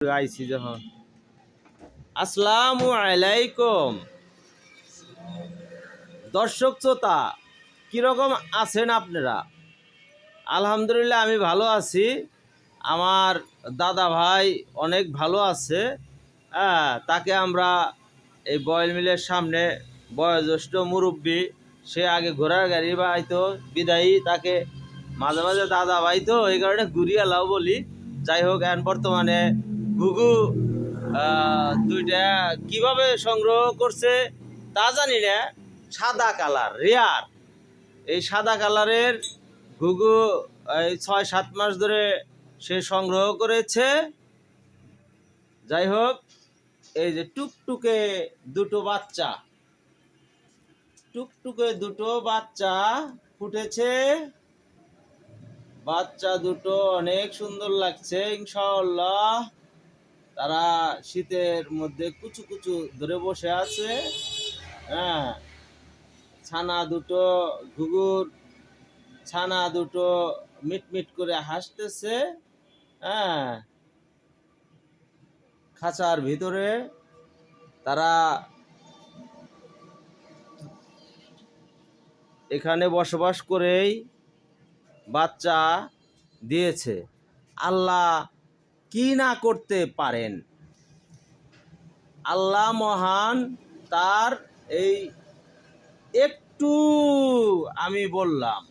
আইসি যখন আসসালামু আলাইকুম দর্শক শ্রোতা, কীরকম আছেন আপনারা? আলহামদুলিল্লাহ আমি ভালো আছি। আমার দাদা ভাই অনেক ভালো আছে। তাকে আমরা এই বয়েল মিলের সামনে বয়োজ্যেষ্ঠ মুরব্বী, সে আগে ঘোড়ার গাড়ি বাইতো বিদায়ী, তাকে মাঝে মাঝে দাদা ভাই তো এই কারণে ঘুরিয়ালাও বলি। যাই হোক, এখন বর্তমানে ঘুঘু দুইটা কিভাবে সংগ্রহ করছে তা জানি না। সাদা কালার রেয়ার, এই সাদা কালারের ঘুঘু এই ৬-৭ মাস ধরে সে সংগ্রহ করেছে। যাই হোক, এই যে টুকটুকে দুটো বাচ্চা, টুকটুকে দুটো বাচ্চা ফুটেছে। বাচ্চা দুটো অনেক সুন্দর লাগছে। ইনশাআল্লাহ তারা শীতের মধ্যে কুচু কুচু ধরে বসে আছে। ছানা দুটো, ঘুঘুর ছানা দুটো মিটমিট করে হাসতেছে। খাঁচার ভিতরে তারা এখানে বসবাস করেই বাচ্চা দিয়েছে। আল্লাহ কি না করতে পারেন, আল্লাহ মহান। তার এই একটু আমি বললাম।